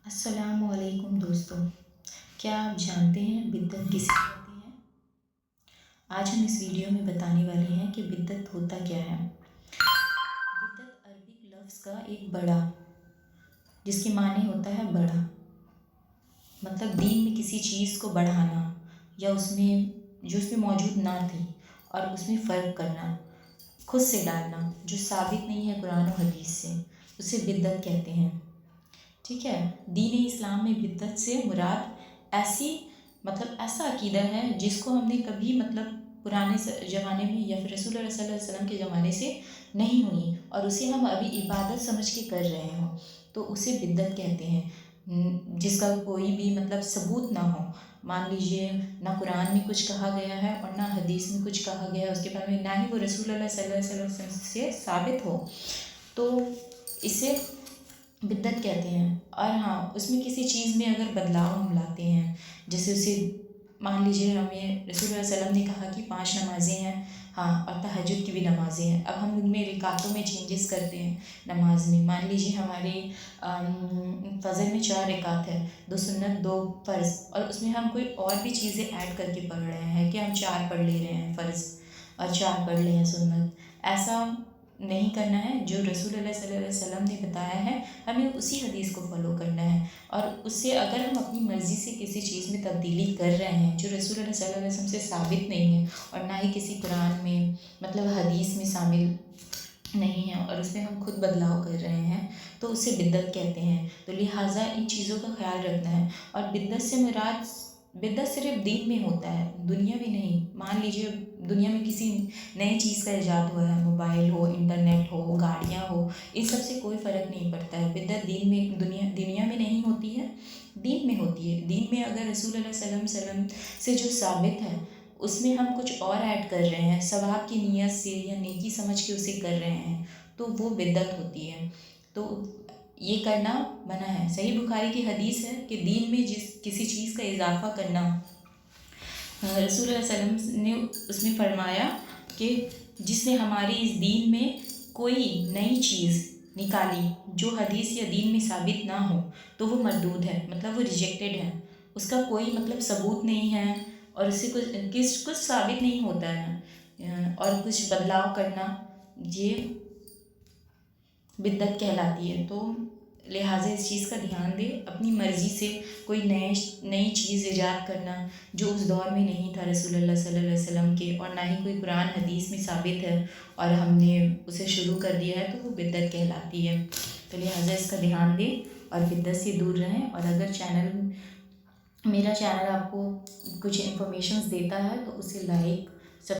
السلام علیکم دوستوں، کیا آپ جانتے ہیں بدعت کسے کہتے ہیں؟ آج ہم اس ویڈیو میں بتانے والے ہیں کہ بدعت ہوتا کیا ہے۔ بدعت عربک لفظ کا ایک بڑا، جس کے معنی ہوتا ہے بڑا، مطلب دین میں کسی چیز کو بڑھانا یا اس میں موجود نہ تھی اور اس میں فرق کرنا، خود سے ڈالنا جو ثابت نہیں ہے قرآن و حدیث سے، اسے بدعت کہتے ہیں۔ ٹھیک ہے، دین اسلام میں بدعت سے مراد ایسا عقیدہ ہے جس کو ہم نے کبھی پرانے زمانے میں یا پھر رسول اللہ صلی اللہ علیہ وسلم کے زمانے سے نہیں ہوئی اور اسے ہم ابھی عبادت سمجھ کے کر رہے ہوں تو اسے بدعت کہتے ہیں، جس کا کوئی بھی ثبوت نہ ہو۔ مان لیجئے نہ قرآن میں کچھ کہا گیا ہے اور نہ حدیث میں کچھ کہا گیا ہے اس کے بارے میں، نہ ہی وہ رسول اللہ صلی اللہ علیہ وسلم سے ثابت ہو، تو اسے بدعت کہتے ہیں۔ اور ہاں، اس میں کسی چیز میں اگر بدلاؤ ہم لاتے ہیں، جیسے اسے مان لیجیے ہمیں رسول اللہ علیہ وسلم نے کہا کہ 5 نمازیں ہیں، ہاں، اور تہجد کی بھی نمازیں ہیں، اب ہم ان میں رکعتوں میں چینجز کرتے ہیں نماز میں۔ مان لیجیے ہماری فجر میں 4 رکعت ہے، 2 سنت 2 فرض، اور اس میں ہم کوئی اور بھی چیزیں ایڈ کر کے پڑھ رہے ہیں کہ ہم 4 پڑھ لے رہے ہیں فرض اور 4 پڑھ لے ہیں سنت۔ ایسا نہیں کرنا ہے، جو رسول اللہ صلی اللہ علیہ وسلم نے بتایا ہے ہمیں اسی حدیث کو فالو کرنا ہے، اور اس سے اگر ہم اپنی مرضی سے کسی چیز میں تبدیلی کر رہے ہیں جو رسول اللہ صلی اللہ علیہ وسلم سے ثابت نہیں ہے اور نہ ہی کسی قرآن میں حدیث میں شامل نہیں ہے، اور اس میں ہم خود بدلاؤ کر رہے ہیں تو اسے بدعت کہتے ہیں۔ تو لہٰذا ان چیزوں کا خیال رکھنا ہے، اور بدعت سے مراد بدعت صرف دین میں ہوتا ہے، دنیا میں نہیں۔ مان لیجیے دنیا میں کسی نئی چیز کا ایجاد ہوا ہے، موبائل ہو، انٹرنیٹ ہو، گاڑیاں ہو، ان سب سے کوئی فرق نہیں پڑتا ہے۔ بدعت دنیا میں نہیں ہوتی ہے، دین میں ہوتی ہے۔ دین میں اگر رسول اللہ صلی اللہ علیہ وسلم سے جو ثابت ہے اس میں ہم کچھ اور ایڈ کر رہے ہیں، ثواب کی نیت سے یا نیکی سمجھ کے اسے کر رہے ہیں تو وہ بدعت ہوتی ہے، تو یہ کرنا منع ہے۔ صحیح بخاری کی حدیث ہے کہ دین میں کسی چیز کا اضافہ کرنا، رسول اللہ علیہ وسلم نے اس میں فرمایا کہ جس نے ہماری اس دین میں کوئی نئی چیز نکالی جو حدیث یا دین میں ثابت نہ ہو تو وہ مردود ہے، وہ ریجیکٹڈ ہے، اس کا کوئی ثبوت نہیں ہے اور اس سے کچھ ثابت نہیں ہوتا ہے، اور کچھ بدلاؤ کرنا یہ بدعت کہلاتی ہے۔ تو لہٰذا اس چیز کا دھیان دیں، اپنی مرضی سے کوئی نئی چیز ایجاد کرنا جو اس دور میں نہیں تھا رسول اللہ صلی اللہ علیہ وسلم کے، اور نہ ہی کوئی قرآن حدیث میں ثابت ہے اور ہم نے اسے شروع کر دیا ہے تو وہ بدعت کہلاتی ہے۔ تو لہٰذا اس کا دھیان دیں اور بدعت سے دور رہیں، اور اگر میرا چینل آپ کو کچھ انفارمیشنز دیتا ہے تو اسے لائک